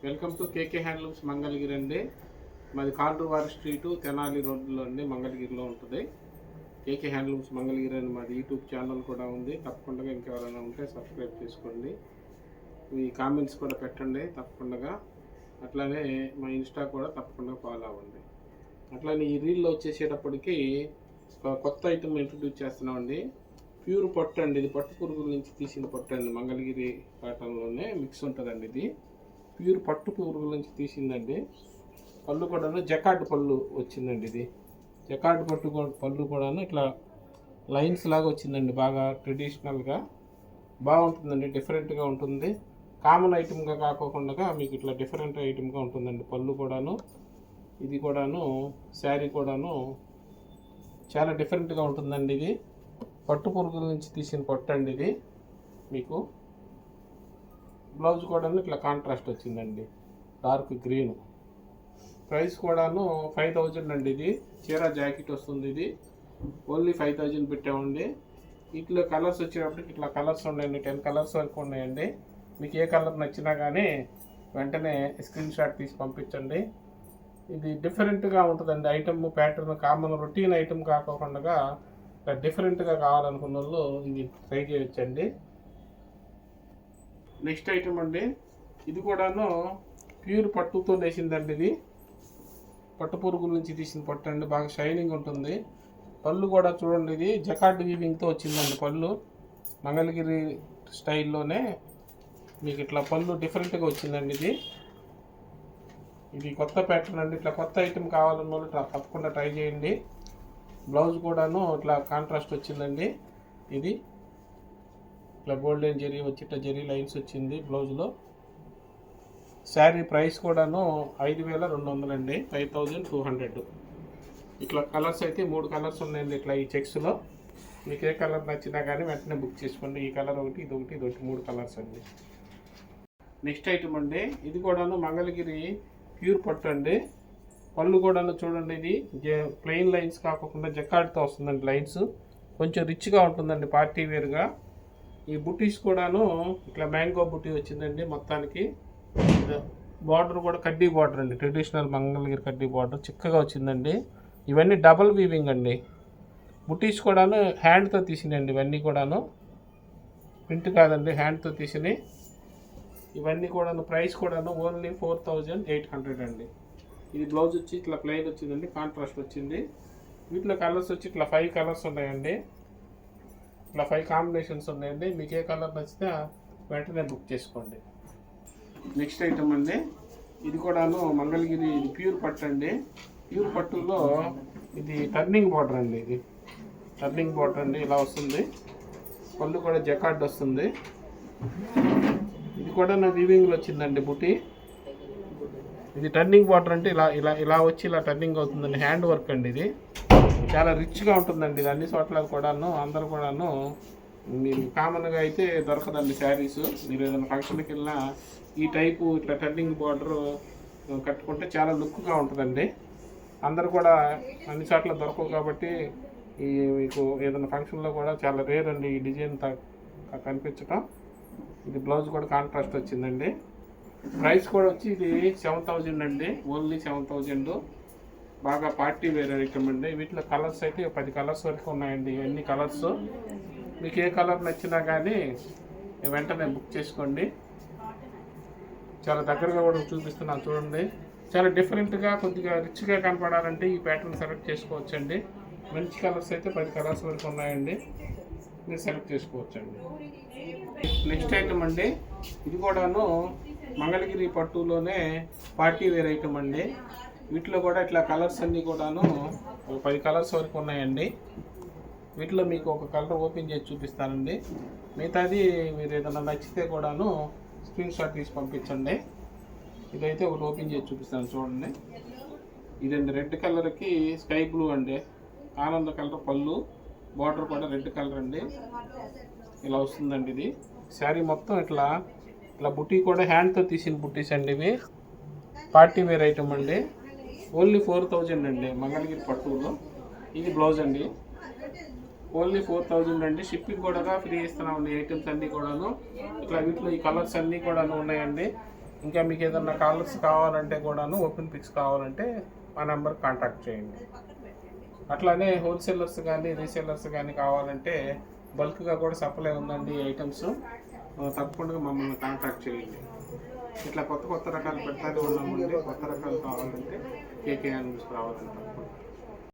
Welcome to KK handlooms Mangalagiri అండి. మాది కాండ్రువారి street Tenali రోడ్లో అండి, మంగళగిరిలో ఉంటుంది. కేకే హ్యాండ్లూమ్స్ మంగళగిరి అని మాది యూట్యూబ్ ఛానల్ కూడా ఉంది. తప్పకుండా ఇంకెవరైనా ఉంటే సబ్స్క్రైబ్ చేసుకోండి. మీ కామెంట్స్ కూడా పెట్టండి తప్పకుండా. అట్లానే మా ఇన్స్టా కూడా తప్పకుండా ఫాలో అవ్వండి. అట్లానే ఈ రీల్లో వచ్చేసేటప్పటికి కొత్త ఐటమ్ ఇంట్రడ్యూస్ చేస్తున్నామండి. ప్యూర్ పట్టు అండి. ఇది పట్టు పురుగుల నుంచి తీసిన పట్టు అండి. మంగళగిరి కాటన్లోనే మిక్స్ ఉంటుందండి. ఇది ప్యూర్ పట్టు పురుగుల నుంచి తీసిందండి. పళ్ళు కూడాను జకార్డ్ పళ్ళు వచ్చిందండి. ఇది జకార్డ్ పళ్ళు కూడాను ఇట్లా లైన్స్ లాగా వచ్చిందండి. బాగా ట్రెడిషనల్గా బాగుంటుందండి. డిఫరెంట్గా ఉంటుంది. కామన్ ఐటమ్గా కాకోకుండా మీకు ఇట్లా డిఫరెంట్ ఐటమ్గా ఉంటుందండి. పళ్ళు కూడాను, ఇది కూడాను, శారీ కూడాను చాలా డిఫరెంట్గా ఉంటుందండి. ఇది పట్టు పురుగుల నుంచి తీసిన పట్టు అండి. ఇది మీకు బ్లౌజ్ కూడాను ఇట్లా కాంట్రాస్ట్ వచ్చిందండి, డార్క్ గ్రీన్. ప్రైస్ కూడాను 5000 అండి. ఇది చీర జాకెట్ వస్తుంది. ఇది ఓన్లీ 5000 పెట్టామండి. ఇట్లా కలర్స్ వచ్చేటప్పటికి ఇట్లా కలర్స్ ఉన్నాయండి. 10 కలర్స్ వరకు ఉన్నాయండి. మీకు ఏ కలర్ నచ్చినా కానీ వెంటనే స్క్రీన్ షాట్ తీసి పంపించండి. ఇది డిఫరెంట్గా ఉంటుందండి. Item pattern common routine item కాకుండా డిఫరెంట్గా కావాలనుకున్న వాళ్ళు ఇది ట్రై చేయొచ్చండి. నెక్స్ట్ ఐటమ్ అండి. ఇది కూడాను ప్యూర్ పట్టుతో వేసిందండి. ఇది పట్టు పురుగుల నుంచి తీసిన పట్టు అండి. బాగా షైనింగ్ ఉంటుంది. పళ్ళు కూడా చూడండి, ఇది జకార్డ్ వీవింగ్తో వచ్చిందండి. పళ్ళు మంగళగిరి స్టైల్లోనే మీకు ఇట్లా పళ్ళు డిఫరెంట్గా వచ్చిందండి. ఇది కొత్త ప్యాటర్న్ అండి. ఇట్లా కొత్త ఐటమ్ కావాలన్న వాళ్ళు తప్పకుండా ట్రై చేయండి. బ్లౌజ్ కూడాను ఇట్లా కాంట్రాస్ట్ వచ్చిందండి. ఇది ఇట్లా గోల్డెన్ జరీ వచ్చి ఇట్లా జరీ లైన్స్ వచ్చింది బ్లౌజ్లో. శారీ ప్రైస్ కూడాను 5200 అండి, 5200. ఇట్లా కలర్స్ అయితే 3 కలర్స్ ఉన్నాయండి. ఇట్లా ఈ చెక్స్లో మీకు ఏ కలర్ నచ్చినా కానీ వెంటనే బుక్ చేసుకోండి. ఈ కలర్ ఒకటి, ఇది ఒకటి, ఇది ఒకటి, 3 కలర్స్ అండి. నెక్స్ట్ ఐటమ్ అండి. ఇది కూడాను మంగళగిరి ప్యూర్ పట్టు అండి. పళ్ళు కూడాను చూడండి, ఇది ప్లెయిన్ లైన్స్ కాకుండా జకార్డ్తో వస్తుందండి. లైన్స్ కొంచెం రిచ్గా ఉంటుందండి, పార్టీ వేర్గా. ఈ బుటీస్ కూడాను ఇట్లా మ్యాంగో బుటీ వచ్చిందండి. మొత్తానికి బార్డర్ కూడా కడ్డీ బార్డర్ అండి. ట్రెడిషనల్ మంగళగిరి కడ్డీ బార్డర్ చిక్కగా వచ్చిందండి. ఇవన్నీ డబల్ వీవింగ్ అండి. బుటీస్ కూడాను హ్యాండ్తో తీసినండి. ఇవన్నీ కూడాను ప్రింట్ కాదండి, హ్యాండ్తో తీసినాయి. ఇవన్నీ కూడాను ప్రైస్ కూడాను ఓన్లీ 4800 అండి. ఇది బ్లౌజ్ వచ్చి ఇట్లా ప్లెయిన్ వచ్చిందండి, కాంట్రాస్ట్ వచ్చింది. వీటిలో కలర్స్ వచ్చి ఇట్లా 5 కలర్స్ ఉన్నాయండి. ఇట్లా 5 కాంబినేషన్స్ ఉన్నాయండి. మీకు ఏ కలర్ నచ్చితే వెంటనే బుక్ చేసుకోండి. నెక్స్ట్ ఐటమ్ అండి. ఇది కూడాను మంగళగిరి, ఇది ప్యూర్ పట్టు అండి. ప్యూర్ పట్టులో ఇది టర్నింగ్ బార్డర్ అండి. ఇది టర్నింగ్ బార్డర్ అండి, ఇలా వస్తుంది. పళ్ళు కూడా జకార్డ్ వస్తుంది. ఇది కూడా నా వీవింగ్లో వచ్చిందండి బుటీ. ఇది టర్నింగ్ బార్డర్ అంటే ఇలా ఇలా ఇలా వచ్చి ఇలా టర్నింగ్ అవుతుందండి. హ్యాండ్ వర్క్ అండి. ఇది చాలా రిచ్గా ఉంటుందండి. ఇది అన్ని చోట్ల కూడాను, అందరు కూడాను మీరు కామన్గా అయితే దొరకదండి శారీస్. మీరు ఏదైనా ఫంక్షన్కి వెళ్ళినా ఈ టైపు ఇట్లా టర్నింగ్ బార్డర్ కట్టుకుంటే చాలా లుక్గా ఉంటుందండి. అందరు కూడా అన్ని చోట్ల దొరకవు కాబట్టి ఈ మీకు ఏదైనా ఫంక్షన్లో కూడా చాలా రేర్ అండి ఈ డిజైన్ కనిపించటం. ఇది బ్లౌజ్ కూడా కాంట్రాస్ట్ వచ్చిందండి. ప్రైస్ కూడా వచ్చి ఇది 7000 అండి, ఓన్లీ 7000. బాగా పార్టీ వేర్ ఐటమ్ అండి. వీటిలో కలర్స్ అయితే 10 కలర్స్ వరకు ఉన్నాయండి. ఇవన్నీ కలర్స్ మీకు ఏ కలర్ నచ్చినా కానీ వెంటనే బుక్ చేసుకోండి. చాలా దగ్గరగా కూడా చూపిస్తున్నాను చూడండి. చాలా డిఫరెంట్గా కొద్దిగా రిచ్గా కనపడాలంటే ఈ ప్యాటర్న్ సెలెక్ట్ చేసుకోవచ్చండి. మంచి కలర్స్ అయితే 10 కలర్స్ వరకు ఉన్నాయండి, మీరు సెలెక్ట్ చేసుకోవచ్చండి. నెక్స్ట్ ఐటమ్ అండి. ఇది కూడాను మంగళగిరి పట్టులోనే పార్టీ వేర్ ఐటమ్ అండి. వీటిలో కూడా ఇట్లా కలర్స్ అన్నీ కూడాను 10 కలర్స్ వరకు ఉన్నాయండి. వీటిలో మీకు ఒక కలర్ ఓపెన్ చేసి చూపిస్తానండి. మిగతాది మీరు ఏదైనా నచ్చితే కూడాను స్క్రీన్ షాట్ తీసి పంపించండి. ఇదైతే ఒకటి ఓపెన్ చేసి చూపిస్తాను చూడండి. ఇదండి రెడ్ కలర్కి స్కై బ్లూ అండి. ఆనంద కలర్ పళ్ళు, బార్డర్ కూడా రెడ్ కలర్ అండి. ఇలా వస్తుందండి. ఇది శారీ మొత్తం ఇట్లా ఇట్లా బుటీ కూడా హ్యాండ్తో తీసిన బుటీస్ అండి. ఇవి పార్టీ వేర్ ఐటమ్ అండి. ఓన్లీ 4000 అండి మంగళగిరి పట్టులో. ఇది బ్లౌజ్ అండి. ఓన్లీ 4000 అండి. షిప్పింగ్ కూడా ఫ్రీ ఇస్తున్నామండి. ఐటమ్స్ అన్నీ కూడాను ఇట్లా వీటిలో ఈ కలర్స్ అన్నీ కూడా ఉన్నాయండి. ఇంకా మీకు ఏదన్నా కాలర్స్ కావాలంటే కూడాను ఓపెన్ పిక్స్ కావాలంటే మా నెంబర్ కాంటాక్ట్ చేయండి. అట్లానే హోల్సేలర్స్ కానీ రీసేలర్స్ కానీ కావాలంటే బల్క్గా కూడా సప్లై ఉందండి ఐటమ్స్. తప్పకుండా మమ్మల్ని కాంటాక్ట్ చేయండి. ఇట్లా కొత్త కొత్త రకాలు పెడతానే ఉన్నామండి. కొత్త రకాలు కావాలంటే కేకే యానిమల్స్ రావాలని తప్పకుండా.